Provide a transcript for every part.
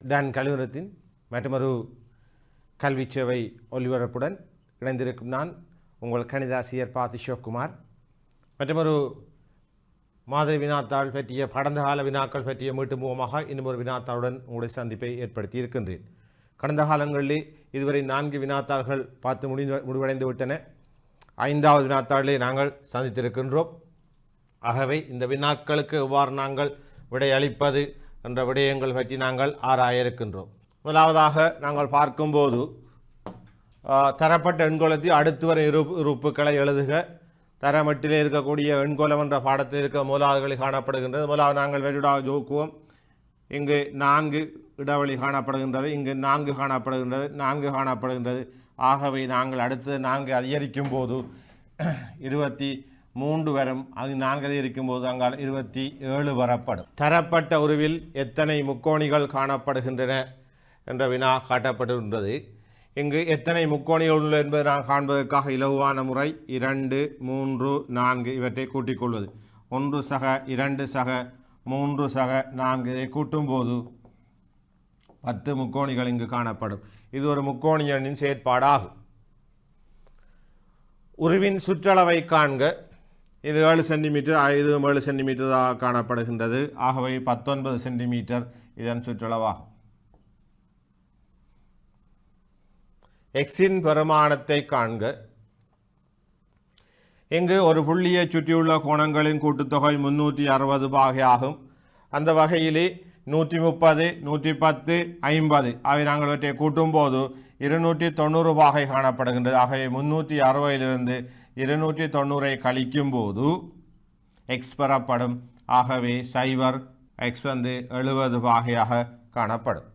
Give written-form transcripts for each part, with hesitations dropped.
Don கலிவரத்தின் மற்றொரு கல்வி சேவை ஒலிபரப்புடன் இணைந்திருக்கும் நான் உங்கள் கணிதாசிரியர் சிவகுமார். மற்றொரு மாதிரி வினாத்தாள் பற்றிய கடந்த கால வினாக்கள் பற்றிய மீட்டும் மூலமாக இன்னும் ஒரு வினாத்தாளுடன் உங்களுடைய சந்திப்பை ஏற்படுத்தி இருக்கின்றேன். கடந்த காலங்களிலே இதுவரை 4 வினாத்தாள்கள் பார்த்து முடிவடைந்து விட்டன. 5வது வினாத்தாளிலே நாங்கள் சந்தித்திருக்கின்றோம். ஆகவே இந்த வினாக்களுக்கு எவ்வாறு நாங்கள் விடையளிப்பது என்ற விடயங்கள் பற்றி நாங்கள் ஆராய இருக்கின்றோம். முதலாவதாக நாங்கள் பார்க்கும்போது தரப்பட்ட எண்கோலத்தில் அடுத்து வரும் உறுப்புகளை எழுதுக. தரமட்டிலே இருக்கக்கூடிய எண்கோலம் என்ற பாடத்தில் இருக்க முதலாவதுகளில் காணப்படுகின்றது. முதலாவது நாங்கள் வெளியிடாக ஜோக்குவோம். இங்கு 4 இடைவெளி காணப்படுகின்றது, இங்கு 4 காணப்படுகின்றது, 4 காணப்படுகின்றது. ஆகவே நாங்கள் அடுத்து 4 அதிகரிக்கும் போது 23 வரும். அது 4 அதிகரிக்கும் போது அங்கால் 27 வரப்படும். தரப்பட்ட உருவில் எத்தனை முக்கோணிகள் காணப்படுகின்றன என்ற வினா காட்டப்பட்டிருந்தது. இங்கு எத்தனை முக்கோணிகள் உள்ளது என்பதை நான் காண்பதற்காக இலகுவான முறை 2, 3, 4 இவற்றை கூட்டிக் கொள்வது. 1 சக 2 சக 3 சக 4 இதை கூட்டும்போது 10 முக்கோணிகள் இங்கு காணப்படும். இது ஒரு முக்கோணி எண்ணின் செயற்பாடாகும். உருவின் சுற்றளவை காண்க. இது 7 சென்டிமீட்டர், இதுவும் 7 சென்டிமீட்டராக காணப்படுகின்றது. ஆகவே 19 சென்டிமீட்டர் இதன் சுற்றளவாகும். எக்ஸின் பெருமானத்தை காண்க. இங்கு ஒரு புள்ளியை சுற்றியுள்ள கோணங்களின் கூட்டுத்தொகை 360 பாகையாகும். அந்த வகையிலே 130, 110, 50 அவை நாங்கள் இவற்றை கூட்டும்போது 290 பாகை காணப்படுகின்றது. ஆகவே 360 290 கழிக்கும் போது எக்ஸ் பெறப்படும். ஆகவே 0 எக்ஸ் 70 பாகையாக காணப்படும்.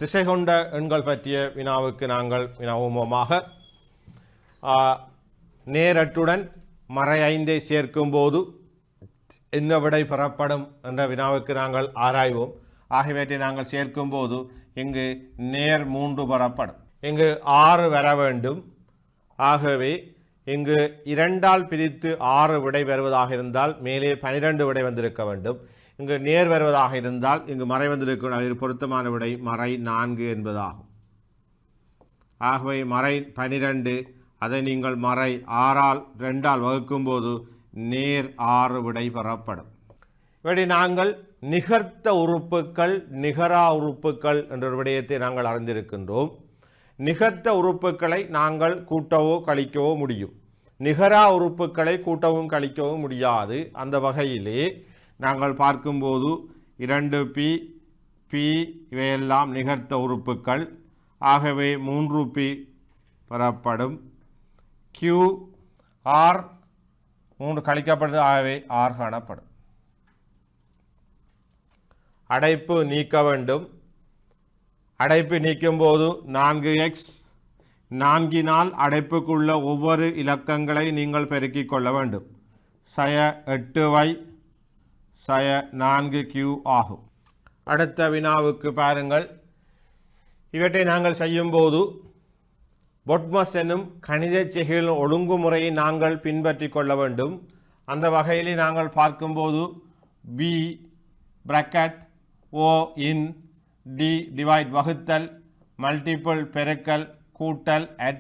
திசை கொண்ட எண்கள் பற்றிய வினாவுக்கு நாங்கள் வினாவுமமாக நேரட்டுடன் மறை 5 சேர்க்கும் போது என்ன விடை பெறப்படும் என்ற வினாவுக்கு நாங்கள் ஆராய்வோம். ஆகியவற்றை நாங்கள் சேர்க்கும் போது இங்கு நேர் 3 பெறப்படும். இங்கு 6 வர வேண்டும். ஆகவே இங்கு 2ஆல் பிரித்து 6 விடை வருவதாக இருந்தால் மேலே 12 விடை வந்திருக்க வேண்டும். இங்கு நேர் வருவதாக இருந்தால் இங்கு மறை வந்திருக்க பொருத்தமான விடை மறை 4 என்பதாகும். ஆகவே மறை 12 அதை நீங்கள் மறை 6ஆல் 2ஆல் வகுக்கும்போது நேர் 6 விடை பெறப்படும். இப்படி நாங்கள் நிகர்த்த உறுப்புக்கள் நிகரா உறுப்புக்கள் என்ற ஒரு விடயத்தை நாங்கள் அறிந்திருக்கின்றோம். நிகர்த்த உறுப்புக்களை நாங்கள் கூட்டவோ கழிக்கவோ முடியும். நிகரா உறுப்புக்களை கூட்டவும் கழிக்கவும் முடியாது. அந்த வகையிலே நாங்கள் பார்க்கும்போது 2p, p இவையெல்லாம் நிகர்த்த உறுப்புக்கள். ஆகவே 3p பெறப்படும். q, r 3 கழிக்கப்படுது. ஆகவே r காணப்படும். அடைப்பு நீக்க வேண்டும். அடைப்பு நீக்கும்போது 4x 4னால் அடைப்புக்குள்ள ஒவ்வொரு இலக்கங்களை நீங்கள் பெருக்கிக் கொள்ள வேண்டும். 8y 4q ஆகும். அடுத்த வினாவுக்கு பாருங்கள். இவற்றை நாங்கள் செய்யும்போது பொட்மஸ் எனும் கணித செய்கைகளின் ஒழுங்குமுறையை நாங்கள் பின்பற்றி கொள்ள வேண்டும். அந்த வகையில் நாங்கள் பார்க்கும்போது b bracket o in d divide வகுத்தல் மல்டிபிள் பெருக்கல் கூட்டல் add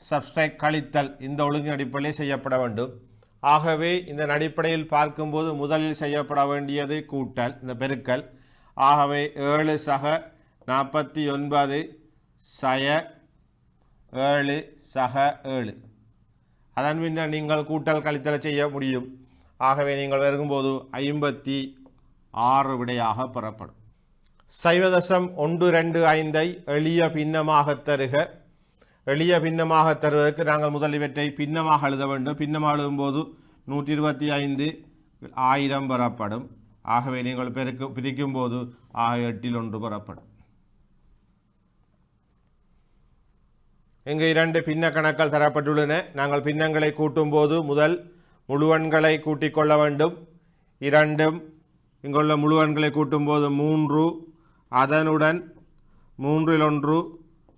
சப்ஸ்ட்ராக்ட் கழித்தல் இந்த ஒழுங்கின் அடிப்படையில் செய்யப்பட வேண்டும். ஆகவே இந்த அடிப்படையில் பார்க்கும்போது முதலில் செய்யப்பட வேண்டியது கூட்டல், இந்த பெருக்கல். ஆகவே 7 சக 49 சய 7 சக 7. அதன் பின்னர் நீங்கள் கூட்டல் கழித்தலை செய்ய முடியும். ஆகவே நீங்கள் வருகும்போது 56 விடையாக பெறப்படும். 0.125 எளிய பின்னமாக தருக. எளிய பின்னமாக தருவதற்கு நாங்கள் முதல் இவற்றை பின்னமாக எழுத வேண்டும். பின்னமாக எழுதும்போது 125 1000 பெறப்படும். ஆகவே நீங்கள் பிரிக்கும் போது 8ல் 1 பெறப்படும். இங்கு 2 பின்ன கணக்கள் தரப்பட்டுள்ளன. நாங்கள் பின்னங்களை கூட்டும் போது முதல் முழுவன்களை கூட்டிக் கொள்ள வேண்டும். 2 இங்குள்ள முழுவன்களை கூட்டும் போது 3, அதனுடன் 3ல் 1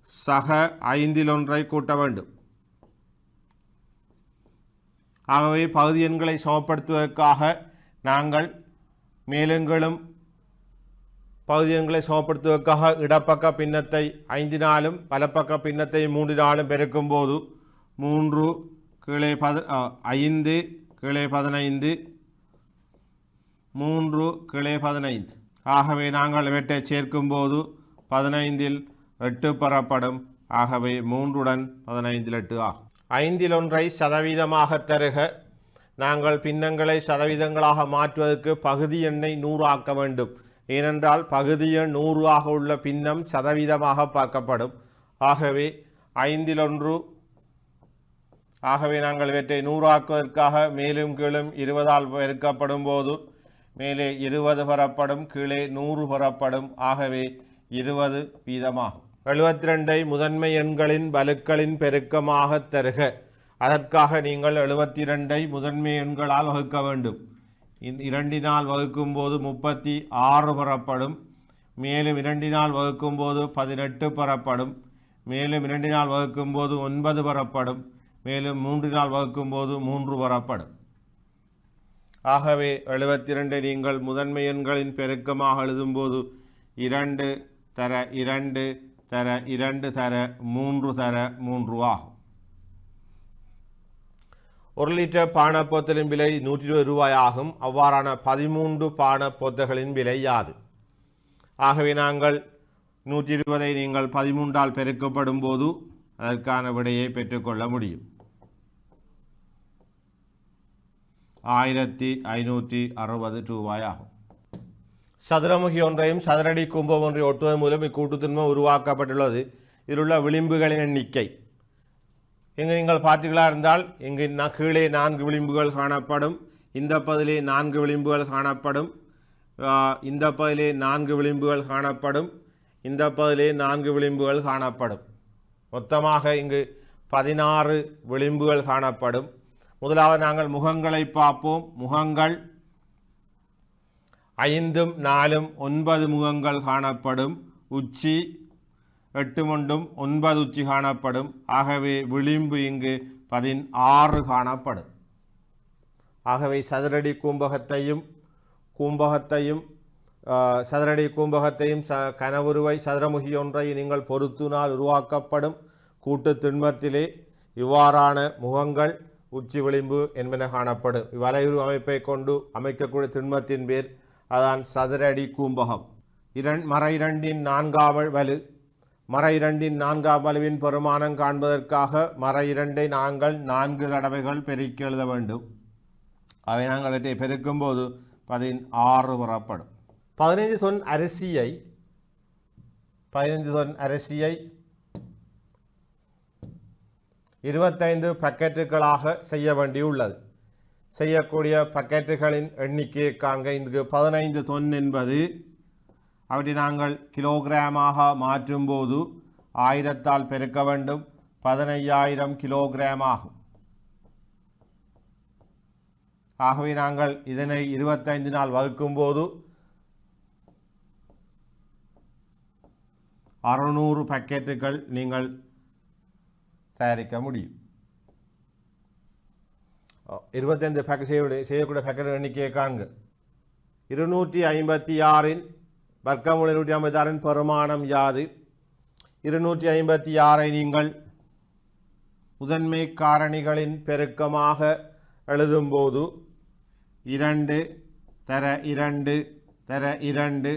சக 5ல் 1 கூட்ட வேண்டும். ஆகவே பகுதி எண்களை சமப்படுத்துவதற்காக நாங்கள் மேலுங்களும் பகுதி எண்களை சமப்படுத்துவதற்காக இடப்பக்க பின்னத்தை 5 வலப்பக்க பின்னத்தை 3 பெருக்கும் போது 3 கீழே 5 கீழே 15 3 கீழே 15. ஆகவே நாங்கள் இவற்றை சேர்க்கும் போது 15இல் 8 பெறப்படும். ஆகவே 3 15இல் 8 ஆகும். 5இல் 1 சதவீதமாக தருக. நாங்கள் பின்னங்களை சதவீதங்களாக மாற்றுவதற்கு பகுதி எண்ணை 100 ஆக்க வேண்டும். ஏனென்றால் பகுதி எண் 100 ஆக உள்ள பின்னம் சதவீதமாக பார்க்கப்படும். ஆகவே 5இல் 1. ஆகவே நாங்கள் இவற்றை 100 ஆக்குவதற்காக மேலும் கீழும் 20ஆல் பெருக்கப்படும் போது மேலே 20 பெறப்படும், கீழே 100 பெறப்படும். ஆகவே 20 வீதமாகும். 72ஐ முதன்மை எண்களின் வலுக்களின் பெருக்கமாக தருக. அதற்காக நீங்கள் 72ஐ முதன்மை எண்களால் வகுக்க வேண்டும். 2ஆல் வகுக்கும் போது 36 பெறப்படும். மேலும் 2ஆல் வகுக்கும் போது 18 பெறப்படும். மேலும் 2ஆல் வகுக்கும் போது 9 பெறப்படும். மேலும் 3ஆல் வகுக்கும் போது 3 பெறப்படும். ஆகவே 72ஐ நீங்கள் முதன்மை எண்களின் பெருக்கமாக எழுதும்போது 2 தர 2 தர 2 தர 3 தர 3 ஆகும். 1 லிட்டர் பானப்பொத்தலின் விலை 120 ரூபாய் ஆகும். அவ்வாறான 13 பானப்பொத்தல்களின் விலை யாது? ஆகவே நாங்கள் 120ஐ நீங்கள் 13ஆல் பெருக்கப்படும் போது அதற்கான விடையை பெற்றுக்கொள்ள முடியும். 1560 ரூபாய் ஆகும். சதுரமுகி ஒன்றையும் சதுரடி கும்பம் ஒன்றை ஒட்டுவதன் மூலம் இக்கூட்டு திண்மம் உருவாக்கப்பட்டுள்ளது. இதில் உள்ள விளிம்புகளின் எண்ணிக்கை இங்கு நீங்கள் பார்த்தீர்களா இருந்தால் இங்கு கீழே 4 விளிம்புகள் காணப்படும். இந்த பகுதியிலே 4 விளிம்புகள் காணப்படும். இந்த பகுதியிலே 4 விளிம்புகள் காணப்படும். இந்த பகுதியிலே 4 விளிம்புகள் காணப்படும். மொத்தமாக இங்கு 16 விளிம்புகள் காணப்படும். முதலாவது நாங்கள் முகங்களை பார்ப்போம். முகங்கள் 5 4 9 முகங்கள் காணப்படும். உச்சி 8 9 உச்சி காணப்படும். ஆகவே விளிம்பு இங்கு 16 காணப்படும். ஆகவே சதுரடி கூம்பகத்தையும் சதுரடி கூம்பகத்தையும் கனவுருவை சதுரமுகி ஒன்றை நீங்கள் பொருத்தினால் உருவாக்கப்படும் கூட்டு திண்மத்திலே இவ்வாறான முகங்கள் உச்சி விளிம்பு என்பன காணப்படும். இவ்வலையுறு அமைப்பை கொண்டு அமைக்கக்கூடிய திண்மத்தின் பேர் அதான் சதுரடி கூம்பகம். மறை 2இன் 4ஆம் வலு. மறை 2இன் 4ஆம் வலுவின் பெருமானம் காண்பதற்காக மறை 2ஐ நாங்கள் 4 தடவைகள் பெருக்கி எழுத வேண்டும். அவை நாங்கள் அவற்றை பெருக்கும் போது 16 பெறப்படும். 15 தொன் அரிசியை 25 பக்கெட்டுகளாக செய்ய வேண்டியுள்ளது. செய்யக்கூடிய பக்கெட்டுகளின் எண்ணிக்கையை காண்க. இங்கு 15 தொன் என்பது அப்படி நாங்கள் கிலோகிராமாக மாற்றும் போது 1000ஆல் பெருக்க வேண்டும். 15000 கிலோகிராம் ஆகும். ஆகவே நாங்கள் இதனை 25ஆல் வகுக்கும் போது 600 பக்கெட்டுகள் நீங்கள் தயாரிக்க முடியும். 25 பேக்கெட் செய்யக்கூடிய பேக்கெட் எண்ணிக்கையை காண்க. 256இன் வர்க்கமூலம் 256இன் பெருமானம் யாது? 256ஐ நீங்கள் முதன்மை காரணிகளின் பெருக்கமாக எழுதும்போது 2 தர 2 தர 2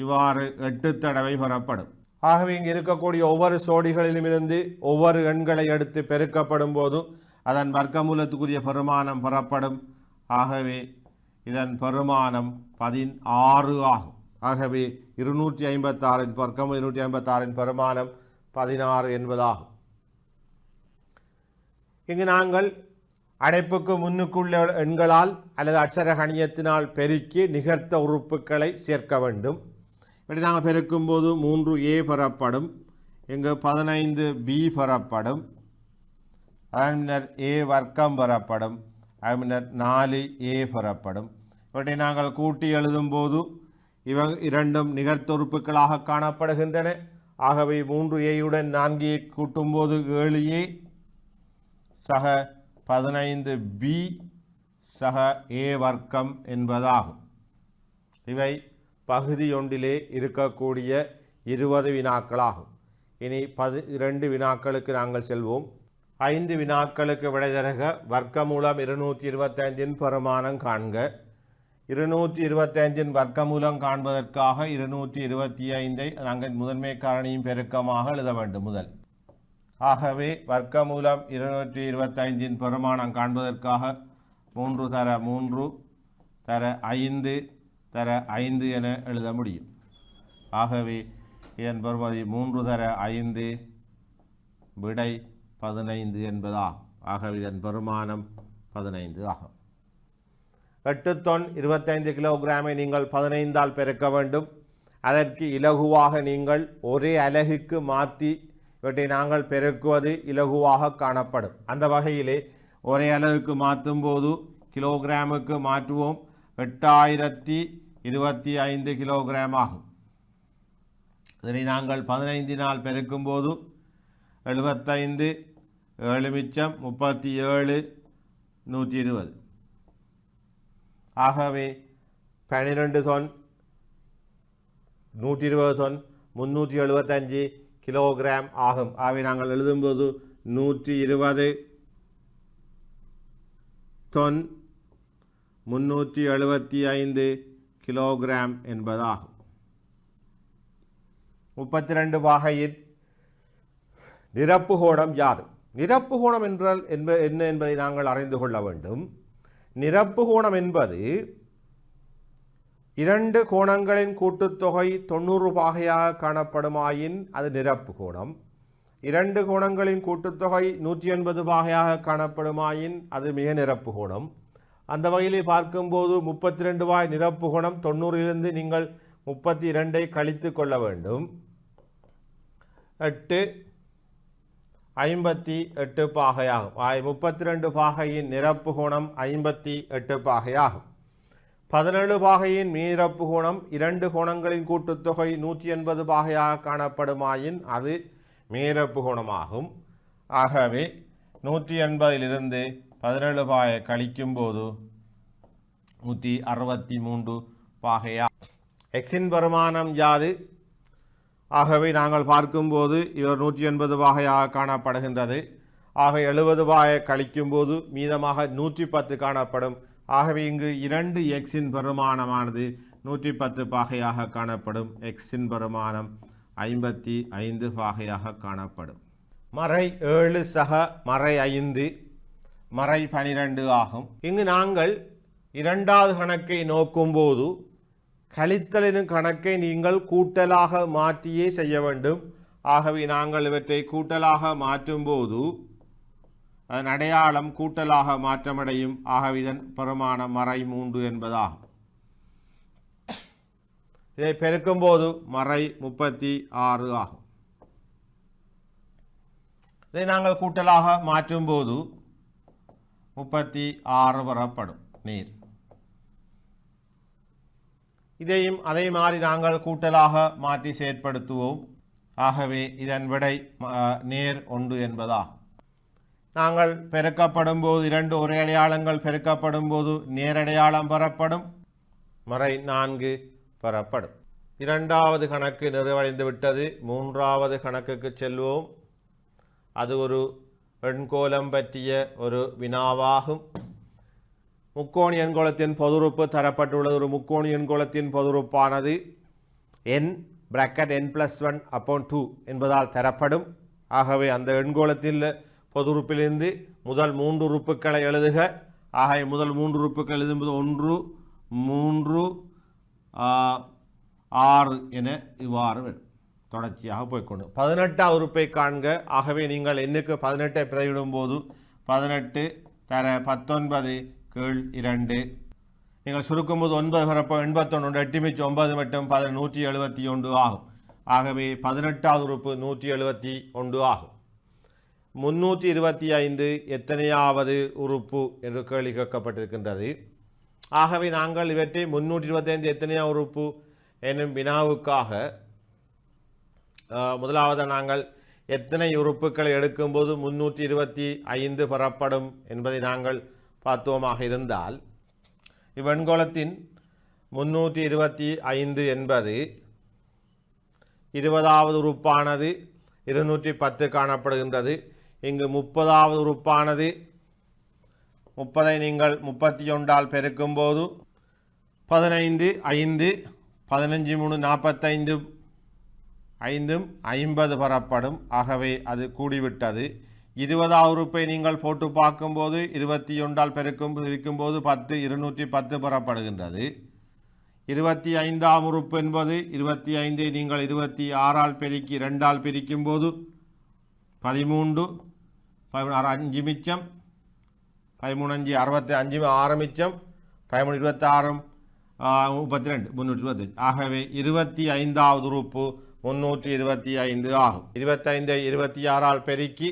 இவ்வாறு 8 தடவை பெறப்படும். ஆகவே இங்கு இருக்கக்கூடிய ஒவ்வொரு சோடிகளிலுமிருந்து ஒவ்வொரு எண்களை எடுத்து பெருக்கப்படும் போது அதன் வர்க்கமூலத்துக்குரிய பெருமானம் பெறப்படும். ஆகவே இதன் பெருமானம் 16 ஆகும். ஆகவே 256இன் வர்க்கமூலம் 256இன் பெருமானம் 16 என்பதாகும். இங்கு நாங்கள் அடைப்புக்கு முன்னுக்குள்ள எண்களால் அல்லது அட்சர கணியத்தினால் பெருக்கி நிகர்த்த உறுப்புகளை சேர்க்க வேண்டும். இப்படி நாங்கள் பெருக்கும் போது 3a பெறப்படும். இங்கு 15b பெறப்படும். அதன் பின்னர் a வர்க்கம் பெறப்படும். அதன் பின்னர் 4a பெறப்படும். இவற்றை நாங்கள் கூட்டி எழுதும் போது இவை இரண்டும் நிகர்த்தொறுப்புகளாக காணப்படுகின்றன. ஆகவே 3a-யுடன் 4a கூட்டும் போது 7a சக 15b சக a வர்க்கம் என்பதாகும். இவை பகுதி ஒன்றிலே இருக்கக்கூடிய 20 வினாக்களாகும். இனி 12 வினாக்களுக்கு நாங்கள் செல்வோம். 5 வினாக்களுக்கு விடை தருக. வர்க்கமூலம் 225 பெருமானம் காண்க. 225 வர்க்கமூலம் காண்பதற்காக 225 நாங்கள் முதன்மை காரணியும் பெருக்கமாக எழுத வேண்டும் முதல். ஆகவே வர்க்கமூலம் 225 பெருமானம் காண்பதற்காக 3 தர 3 தர 5 தர 5 என எழுத முடியும். ஆகவே இதன் பெறுமதி 3 தர 5 விடை 15 என்பதாகும். ஆகவே இதன் பெருமானம் 15 ஆகும். 8 தொன் 25 கிலோகிராமை நீங்கள் 15ஆல் பெருக்க வேண்டும். அதற்கு இலகுவாக நீங்கள் ஒரே அலகுக்கு மாற்றி இவற்றை நாங்கள் பெருக்குவது இலகுவாக காணப்படும். அந்த வகையிலே ஒரே அலகுக்கு மாற்றும் போது கிலோகிராமுக்கு மாற்றுவோம். 8025 கிலோகிராம் ஆகும். இதனை நாங்கள் 15ஆல் பெருக்கும் போது 75 7 மிச்சம் 37 120. ஆகவே 12 தொன் 120 தொன் 375 கிலோகிராம் ஆகும். ஆகவே நாங்கள் எழுதும்போது 120 தொன் 375 கிலோகிராம் என்பதாகும். 32 பாகையில் நிரப்பு கோணம் யாது? நிரப்பு கோணம் என்றால் என்ன என்பதை நாங்கள் அறிந்து கொள்ள வேண்டும். நிரப்பு கோணம் என்பது 2 கோணங்களின் கூட்டுத்தொகை 90 பாகையாக காணப்படுமாயின் அது நிரப்பு கோணம். 2 கோணங்களின் கூட்டுத்தொகை 180 பாகையாக காணப்படுமாயின் அது மிக நிரப்பு கோணம். அந்த வகையிலே பார்க்கும்போது 32 பாகை நிரப்பு கோணம் 90லிருந்து நீங்கள் 32ஐ கழித்து கொள்ள வேண்டும். 8 58 பாகையாகும். 32 பாகையின் நிரப்பு கோணம் 58 பாகையாகும். 17 பாகையின் மீநிரப்பு கோணம் 2 கோணங்களின் கூட்டுத்தொகை 180 பாகையாக காணப்படுமாயின் அது மீநிரப்பு கோணமாகும். ஆகவே 180லிருந்து 17 பாகை கழிக்கும் போது 163 பாகையா. எக்ஸின் பெருமானம் யாது? ஆகவே நாங்கள் பார்க்கும்போது இவர் 180 பாகையாக காணப்படுகின்றது. ஆக 70 பாகை கழிக்கும் போது மீதமாக 110 காணப்படும். ஆகவே இங்கு 2 எக்ஸின் பெருமானமானது 110 பாகையாக காணப்படும். எக்ஸின் பெருமானம் 55 பாகையாக காணப்படும். மறை 7 சக மறை 5 மறை 12 ஆகும். இங்கு நாங்கள் இரண்டாவது கணக்கை நோக்கும்போது கழித்தலின் கணக்கை நீங்கள் கூட்டலாக மாற்றியே செய்ய வேண்டும். ஆகவே நாங்கள் இவற்றை கூட்டலாக மாற்றும்போது அதன் அடையாளம் கூட்டலாக மாற்றமடையும். ஆகவே இதன் பெருமானம் மறை 3 என்பதாகும். இதை பெருக்கும்போது மறை 36 ஆகும். இதை நாங்கள் கூட்டலாக மாற்றும்போது 36 பெறப்படும் நீர். இதையும் அதே மாதிரி நாங்கள் கூட்டலாக மாற்றி செயற்படுத்துவோம். ஆகவே இதன் விடை நேர் 1 என்பதாகும். நாங்கள் பெருக்கப்படும் போது 2 ஒரே அடையாளங்கள் பெருக்கப்படும் போது நேரடையாளம் பெறப்படும். மறை 4 பெறப்படும். இரண்டாவது கணக்கு நிறைவடைந்து விட்டது. மூன்றாவது கணக்குக்கு செல்வோம். அது ஒரு எண்கோலம் பற்றிய ஒரு வினாவாகும். முக்கோணி எண்கோளத்தின் பொதுறுப்பு தரப்பட்டுள்ளது. ஒரு முக்கோணி எண்கோளத்தின் பொதுறுப்பானது n bracket n+1/2 என்பதால் தரப்படும். ஆகவே அந்த எண்கோளத்தில் பொதுறுப்பிலிருந்து முதல் 3 உறுப்புகளை எழுதுக. ஆகவே முதல் 3 உறுப்புகள் எழுதும்போது 1 3 6 என இவ்வாறு வரும். தொடர்ச்சியாக போய்க்கொண்டு 18ஆவது உறுப்பை காண்க. ஆகவே நீங்கள் எண்ணுக்கு 18ஐ பிரதியிடும் போது 18 தர 19 கீழ் 2 நீங்கள் சுருக்கும்போது 9 பிறப்ப 81 8 மிச்சம் 9 மட்டும் 171 ஆகும். ஆகவே 18ஆவது உறுப்பு 171 ஆகும். 325 எத்தனையாவது உறுப்பு என்று கேள்வி கேட்கப்பட்டிருக்கின்றது. ஆகவே நாங்கள் இவற்றை 325 எத்தனையாவது உறுப்பு என்னும் வினாவுக்காக முதலாவது நாங்கள் எத்தனை உறுப்புகளை எடுக்கும்போது 325 பெறப்படும் என்பதை நாங்கள் பார்த்தோமாக இருந்தால் இவ்வெண்கோளத்தின் 325 என்பது 20வது உறுப்பானது 210 காணப்படுகின்றது. இங்கு 30வது உறுப்பானது 30ஐ நீங்கள் 31ஆல் பெருக்கும்போது 15 5 15 3 45 5 50 பெறப்படும். ஆகவே அது கூடிவிட்டது. 20வது உறுப்பை நீங்கள் போட்டு பார்க்கும்போது 21ஆல் பெருக்கும்போது 10 210 பெறப்படுகின்றது. 25ஆம் உறுப்பு என்பது 25ஐ நீங்கள் 26ஆல் பெருக்கி 2ஆல் பிரிக்கும்போது 13 5 மிச்சம் 13 5 65 6 மிச்சம் 13 26 32 325. ஆகவே 25வது உறுப்பு 325 ஆகும். 25ஐ 26ஆல் பெருக்கி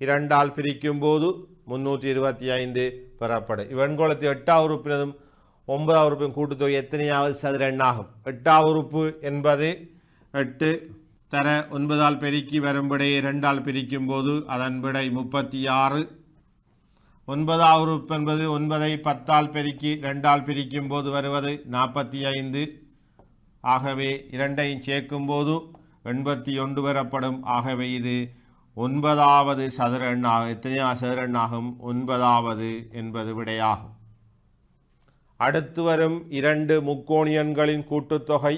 2ஆல் பிரிக்கும்போது 325 பெறப்படும். இவன்கோளத்து 8வது உறுப்பினதும் 9வது உறுப்பின் கூட்டுத்தொகை எத்தனையாவது சதுர எண்ணாகும்? 8வது உறுப்பு என்பது 8 தர 9ஆல் பெருக்கி வரும் விடையை 2ஆல் பிரிக்கும்போது அதன் விடை 36. 9வது உறுப்பு என்பது 9ஐ 10ஆல் பெருக்கி 2ஆல் பிரிக்கும்போது வருவது 45. ஆகவே இரண்டையும் சேர்க்கும்போது 81 பெறப்படும். ஆகவே இது 9வது சதுர எண்ணாகும். எத்தனையாவது சதுர எண்ணாகும்? 9வது என்பது விடையாகும். அடுத்து வரும் 2 முக்கோணியன்களின் கூட்டுத்தொகை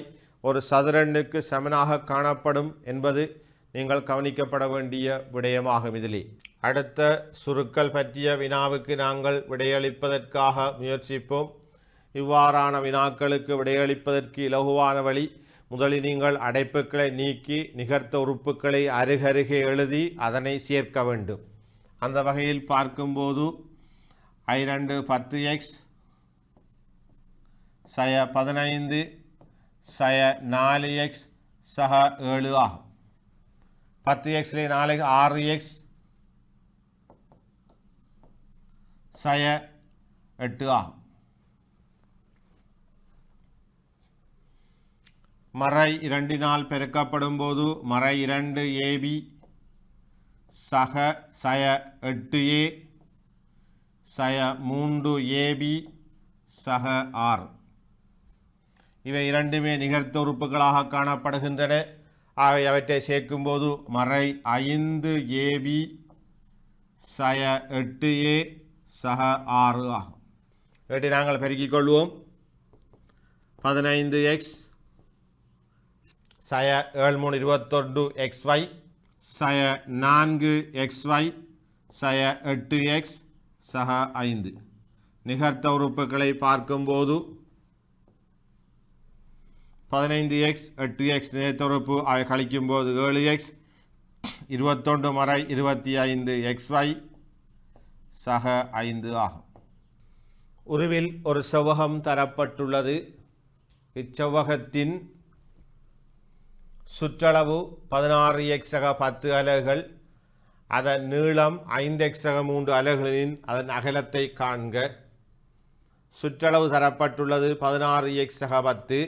ஒரு சதுரெண்ணுக்கு சமனாக காணப்படும் என்பது நீங்கள் கவனிக்கப்பட வேண்டிய விடயமாகும். இதிலே அடுத்த சுருக்கல் பற்றிய வினாவுக்கு நாங்கள் விடையளிப்பதற்காக முயற்சிப்போம். இவ்வாறான வினாக்களுக்கு விடையளிப்பதற்கு இலகுவான வழி, முதலில் நீங்கள் அடைப்புக்களை நீக்கி நிகர்த்த உறுப்புக்களை அருகருகே எழுதி அதனை சேர்க்க வேண்டும். அந்த வகையில் பார்க்கும்போது I2 10x சய 15 சய 4x சக 7 ஆகும். 10x 4 6x சய 8 ஆகும். மறை 2னால் பெருக்கப்படும் போது மறை 2 AB சக சய 8A சய 3 AB சக 6. இவை இரண்டுமே நிகர்த்த உறுப்புகளாக காணப்படுகின்றன. ஆகவே அவற்றை சேர்க்கும்போது மறை 5 AB சய 8A சக 6 ஆகும். இவற்றை நாங்கள் பெருக்கிக் கொள்வோம். 15x சய 7 3 21 xy சய 4 xy சய 8x சக 5. நிகர்த்த உறுப்புகளை பார்க்கும்போது 15x 8x நிகர்த்த உறுப்பு அவை கழிக்கும்போது 7x 21 மறை 25 xy சக 5 ஆகும். உருவில் ஒரு செவ்வகம் தரப்பட்டுள்ளது. இச்செவ்வகத்தின் சுற்றளவு 16x சக 10 அலகுகள். அதன் நீளம் 5x சக 3 அலகுகளின் அதன் அகலத்தை காண்க. சுற்றளவு தரப்பட்டுள்ளது 16x சக 10.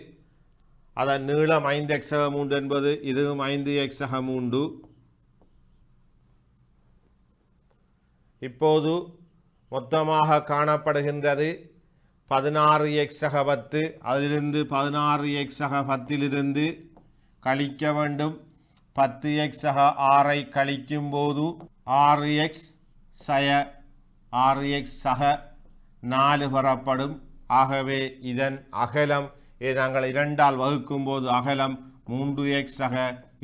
அதன் நீளம் 5x சக 3 என்பது இதுவும் 5x சக 3. இப்போது மொத்தமாக காணப்படுகின்றது 16x சக 10. அதிலிருந்து 16x சக 10லிருந்து கழிக்க வேண்டும். 10x சக 6ஐ கழிக்கும் போது 6x சக 4 பெறப்படும். ஆகவே இதன் அகலம் நாங்கள் 2ஆல் வகுக்கும் போது அகலம் 3x சக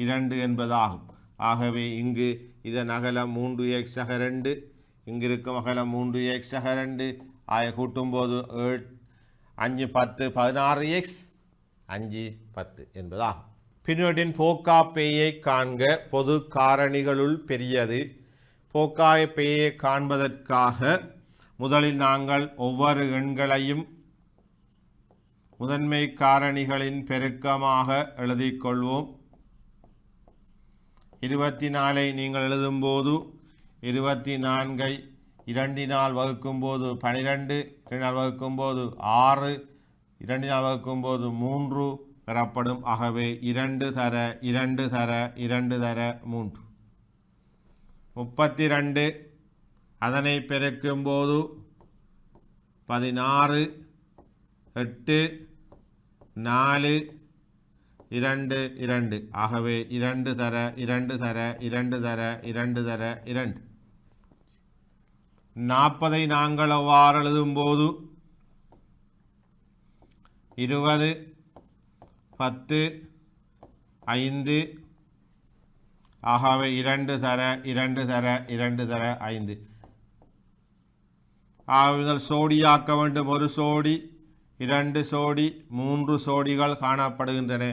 2 என்பதாகும். ஆகவே இங்கு இதன் அகலம் 3x சக 2, இங்கு இருக்கும் அகலம் 3x சக 2 ஆக கூட்டும்போது 5 10 16x 5 10 என்பதாகும். பின்னோட்டின் போக்காப்பேயை காண்க. பொது காரணிகளுள் பெரியது. போக்காப்பேயை காண்பதற்காக முதலில் நாங்கள் ஒவ்வொரு எண்களையும் முதன்மை காரணிகளின் பெருக்கமாக எழுதிக் கொள்வோம். 24ஐ நீங்கள் எழுதும்போது 24ஐ 2னால் வகுக்கும்போது 12, 2னால் வகுக்கும்போது 6, 2னால் வகுக்கும்போது 3 பெறப்படும். ஆகவே 2 தர 2 தர 2 தர 3 32. அதனை பெருக்கும்போது 16, 8, 4 2 2 ஆகவே 2 தர 2 தர 2 தர 2 தர 2 40 நாங்கள் அவ்வாறு எழுதும்போது 20 10 5 ஆகவே 2 தர 2 தர 2 தர 5 ஆகவே சோடியாக்க வேண்டும். ஒரு சோடி 2 சோடி 3 சோடிகள் காணப்படுகின்றன.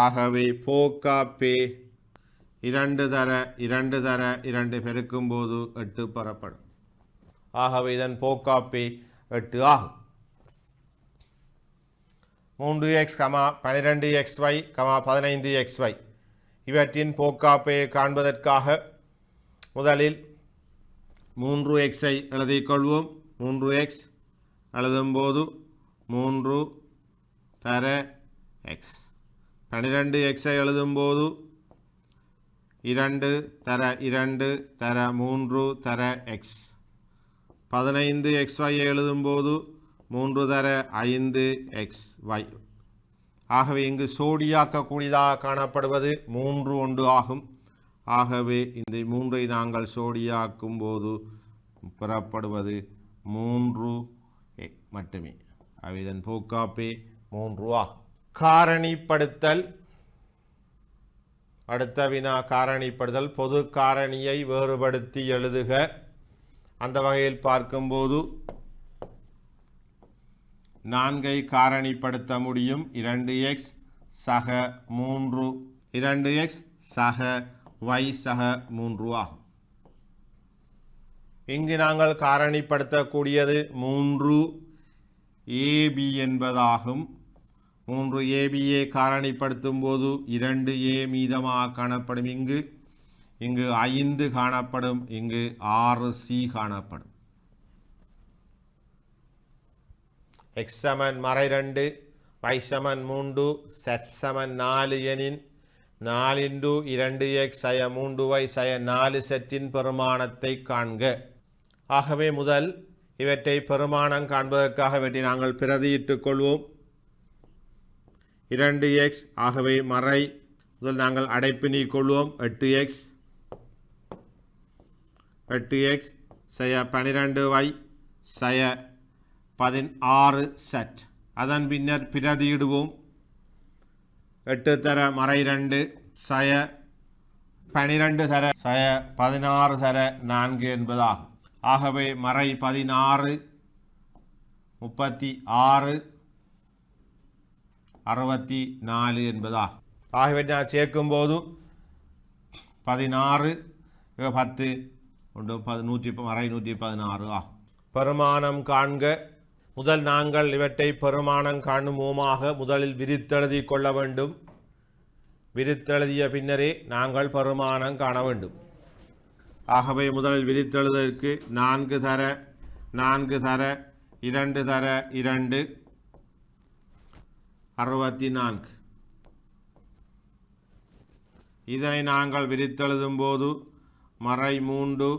ஆகவே போக்காப்பே 2 தர 2 தர 2 பெருக்கும் போது 8 பெறப்படும். ஆகவே இதன் போக்காப்பே 8 ஆகும். 3x, 12xy, 15xy இவற்றின் போக்காப்பையை காண்பதற்காக முதலில் 3xஐ எழுதிக்கொள்வோம். 3x எழுதும்போது 3 தர x, 12xஐ எழுதும்போது 2 தர 2 தர 3 தர x, 15xy எழுதும்போது 3 தர 5xy. ஆகவே இங்கு சோடியாக்கக்கூடியதாக காணப்படுவது 3 ஒன்று ஆகும். ஆகவே இந்த 3ஐ நாங்கள் சோடியாக்கும் போது பெறப்படுவது 3 மட்டுமே. ஆகவே இதன் போக்காப்பே 3 ஆகும். காரணிப்படுத்தல். அடுத்த வினா காரணிப்படுத்தல். பொது காரணியை வேறுபடுத்தி எழுதுக. அந்த வகையில் பார்க்கும்போது 4ஐ காரணிப்படுத்த முடியும். 2x சக 3, 2x சக y சக 3 ஆகும். இங்கு நாங்கள் காரணிப்படுத்தக்கூடியது 3ab என்பதாகும். 3abயை காரணிப்படுத்தும் போது 2a மீதமாக காணப்படும். இங்கு 5 காணப்படும். இங்கு 6c காணப்படும். x சமன் மறை 2, y சமன் 3, z சமன் 4 எனின் 4 × 2x சய 3y சய 4 செட்டின் பெருமானத்தை காண்க. ஆகவே முதல் இவற்றை பெருமானம் காண்பதற்காக இவற்றை நாங்கள் பிரதியிட்டுக் கொள்வோம். 2x ஆகவே மறை முதல் நாங்கள் அடைப்பு நீக்கொள்வோம். 8x சய 12y சய 16 செட். அதன் பின்னர் பிரதியிடுவோம். 8 தர மறை 2 சய 12 தர சய 16 தர 4 என்பதாகும். ஆகவே மறை 16 36 64 என்பதாகும். ஆகவே நான் சேர்க்கும்போது 16 10 மறை 116 ஆகும். பெருமானம் காண்க. முதல் நாங்கள் இவற்றை பெருமானம் காணுமோமாக முதலில் விரித்தெழுதி கொள்ள வேண்டும். விரித்தெழுதிய பின்னரே நாங்கள் பெருமானம் காண வேண்டும். ஆகவே முதலில் விரித்தெழுதற்கு 4 தர 2 தர 2 64. இதனை நாங்கள் விரித்தெழுதும் போது மறை 3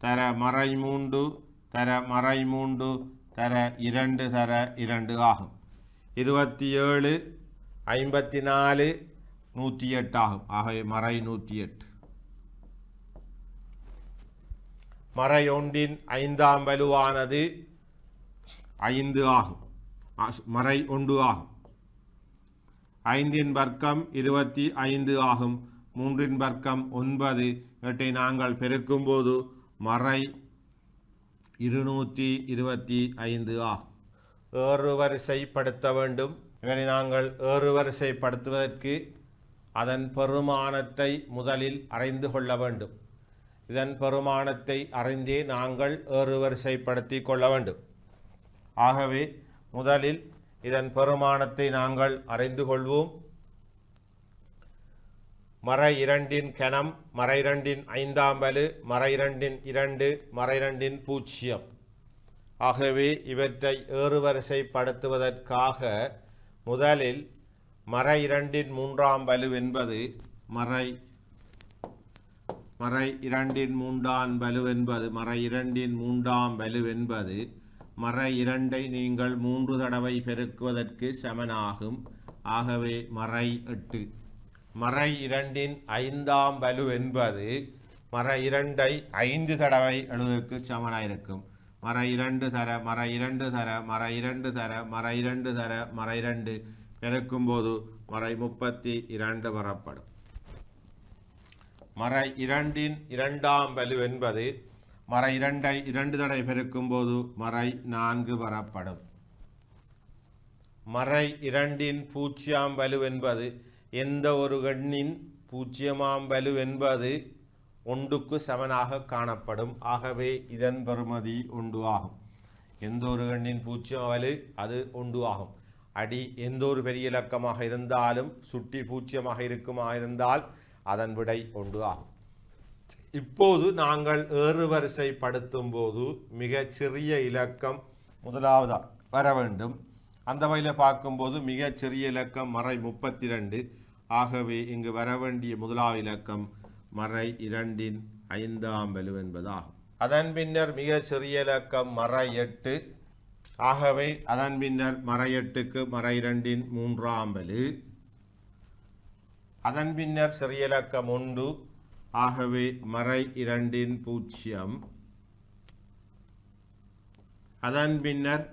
தர மறை 3 தர மறை 3 தர 2 தர 2 ஆகும். 27 54 108 ஆகும். ஆகவே மறை 108. மறை 1இன் 5ஆம் வலுவானது 5 ஆகும். மறை 1 ஆகும். 5இன் வர்க்கம் 25 ஆகும். 3இன் வர்க்கம் 9. இவற்றை நாங்கள் பெருக்கும்போது மறை 225 ஆகும். ஏறுவரிசைப்படுத்த வேண்டும். இதனை நாங்கள் ஏறுவரிசைப்படுத்துவதற்கு அதன் பெருமானத்தை முதலில் அறிந்து கொள்ள வேண்டும். இதன் பெருமானத்தை அறிந்தே நாங்கள் ஏறுவரிசைப்படுத்தி கொள்ள வேண்டும். ஆகவே முதலில் இதன் பெருமானத்தை நாங்கள் அறிந்து கொள்வோம். மறை 2இன் கணம், மறை 2இன் 5ஆம் வலு, மறை 2இன் 2, மறை 2இன் 0. ஆகவே இவற்றை ஏறுவரிசைப்படுத்துவதற்காக முதலில் மறை 2இன் 3ஆம் வலு என்பது மறை 2இன் 3ஆம் வலு என்பது மறை 2இன் 3ஆம் வலு என்பது மறை 2ஐ நீங்கள் 3 தடவை பெருக்குவதற்கு சமனாகும். ஆகவே மறை 8. மறை 2இன் 5ஆம் வலு என்பது மறை 2ஐ 5 தடவை எழுதுவதற்கு சமனாயிருக்கும். மறை 2 தர மறை 2 தர மறை 2 தர மறை 2 தர மறை 2 பெருக்கும்போது மறை 32 வரப்படும். மறை 2இன் 2ஆம் வலு என்பது மறை 2ஐ 2 தடவை பெருக்கும்போது மறை 4 வரப்படும். மறை 2இன் 0ஆம் வலு என்பது எந்த ஒரு எண்ணின் 0ஆம் வலு என்பது 1க்கு சமனாக காணப்படும். ஆகவே இதன் பெறுமதி 1 ஆகும். எந்த ஒரு எண்ணின் 0ஆம் வலு அது 1 ஆகும். அடி எந்த ஒரு பெரிய இலக்கமாக இருந்தாலும் சுட்டி 0ஆக இருக்குமா இருந்தால் அதன் விடை 1 ஆகும். இப்போது நாங்கள் ஏறுவரிசைப்படுத்தும் போது மிகச் சிறிய இலக்கம் முதலாவது வர வேண்டும். அந்த வகையில் பார்க்கும்போது மிகச் சிறிய இலக்கம் மறை 32. ஆகவே இங்கு வர வேண்டிய முதலாவது இலக்கம் மறை 2இன் 5ஆம் வலு என்பதாகும். அதன் பின்னர் மிகச் சிறிய இலக்கம் மறை 8. ஆகவே அதன் பின்னர் மறை 8க்கு மறை 2இன் 3ஆம் வலு. அதன் பின்னர் சிறிய இலக்கம் 1. ஆகவே மறை 2இன் 0. அதன் பின்னர்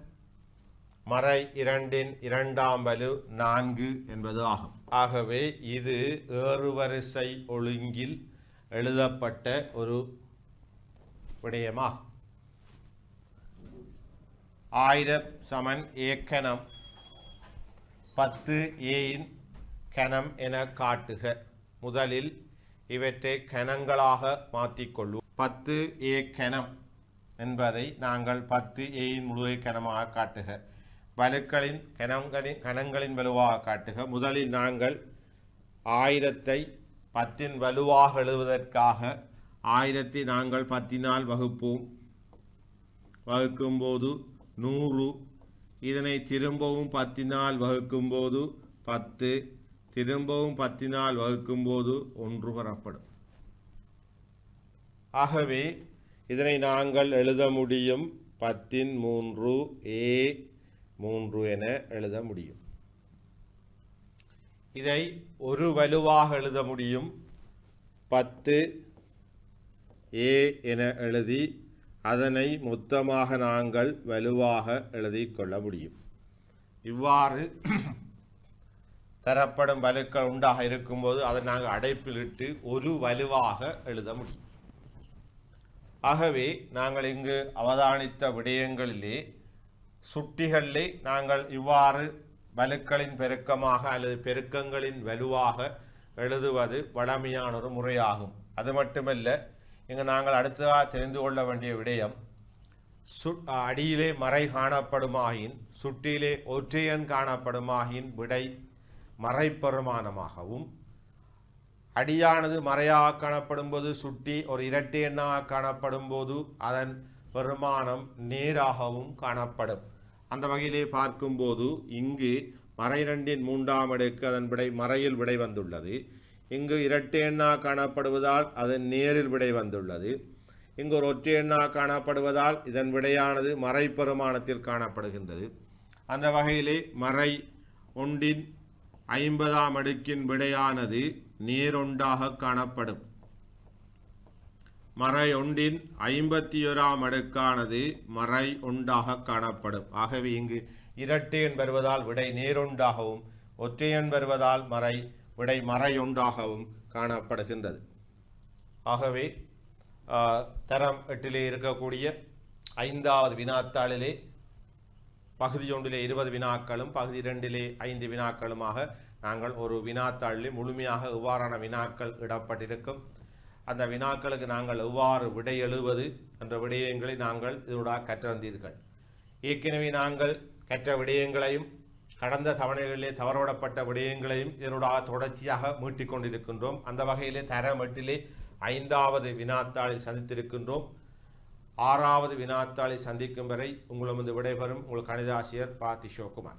மறை 2இன் 2ஆம் வலு 4 என்பது ஆகும். ஆகவே இது ஏறுவரிசை ஒழுங்கில் எழுதப்பட்ட ஒரு விடயமாகும். 1000 சமன் a கணம் 10 a-இன் கணம் என காட்டுக. முதலில் இவற்றை கணங்களாக மாற்றிக்கொள்வோம். 10 a கணம் என்பதை நாங்கள் 10 a-இன் முழு கணமாக காட்டுக. வலுக்களின் கணங்களின் வலுவாக காட்டுக. முதலில் நாங்கள் 1000ஐ 10இன் வலுவாக எழுதுவதற்காக 1000ஐ நாங்கள் 10இனால் வகுப்போம். வகுக்கும்போது 100. இதனை திரும்பவும் 10இனால் வகுக்கும்போது 10. திரும்பவும் 10இனால் வகுக்கும்போது 1 பெறப்படும். ஆகவே இதனை நாங்கள் எழுத முடியும் 10இன் 3 a3 என எழுத முடியும். இதை ஒரு வலுவாக எழுத முடியும் 10 a என எழுதி அதனை மொத்தமாக நாங்கள் வலுவாக எழுதி கொள்ள முடியும். இவ்வாறு தரப்படும் வலுக்கள் உண்டாக இருக்கும்போது அதை நாங்கள் அடைப்பிலிட்டு ஒரு வலுவாக எழுத முடியும். ஆகவே நாங்கள் இங்கு அவதானித்த விடயங்களிலே சுட்டிகளிலே நாங்கள் இவ்வாறு வலுக்களின் பெருக்கமாக அல்லது பெருக்கங்களின் வலுவாக எழுதுவது வழமையான ஒரு முறையாகும். அது மட்டுமல்ல, இங்கு நாங்கள் அடுத்ததாக தெரிந்து கொள்ள வேண்டிய விடயம், அடியிலே மறை காணப்படுமாயின் சுட்டியிலே ஒற்றையன் காணப்படுமாயின் விடை மறைப்பெருமானமாகவும், அடியானது மறையாக காணப்படும் போது சுட்டி ஒரு இரட்டை எண்ணாக காணப்படும் போது அதன் பெருமானம் நேராகவும் காணப்படும். அந்த வகையிலே பார்க்கும்போது இங்கு மறை 2இன் 3ஆம் அடுக்கு அதன் விடை மறையில் விடை வந்துள்ளது. இங்கு இரட்டை எண்ணாக காணப்படுவதால் அதன் நேரில் விடை வந்துள்ளது. இங்கு ஒரு ஒற்றை எண்ணாக காணப்படுவதால் இதன் விடையானது மறை பெருமானத்தில் காணப்படுகின்றது. அந்த வகையிலே மறை 1இன் 50ஆம் அடுக்கின் விடையானது நேரொன்றாக காணப்படும். மறை 1இன் 51ஆம் அடுக்கானது மறை 1ஆக காணப்படும். ஆகவே இங்கு இரட்டையன் வருவதால் விடை நேரொன்றாகவும் ஒற்றையன் வருவதால் விடை மறை 1ஆகவும் காணப்படுகின்றது. ஆகவே தரம் 8லே இருக்கக்கூடிய 5வது வினாத்தாளிலே பகுதி 1லே 20 வினாக்களும் பகுதி 2லே 5 வினாக்களுமாக நாங்கள் ஒரு வினாத்தாளிலே முழுமையாக எவ்வாறான வினாக்கள் இடப்பட்டிருக்கும், அந்த வினாக்களுக்கு நாங்கள் எவ்வாறு விடை எழுதுவது என்ற விடயங்களை நாங்கள் இதனூடாக கற்றறிந்தீர்கள். ஏற்கனவே நாங்கள் கற்ற விடயங்களையும் கடந்த தவணைகளிலே தவறவிடப்பட்ட விடயங்களையும் இதனூடாக தொடர்ச்சியாக மீட்டிக் கொண்டிருக்கின்றோம். அந்த வகையிலே தரம் 8லே 5வது வினாத்தாளில் சந்தித்திருக்கின்றோம். 6வது வினாத்தாளை சந்திக்கும் வரை உங்களிடமிருந்து விடைபெறும் உங்கள் கணித ஆசிரியர் ப. திஷோக்குமார்.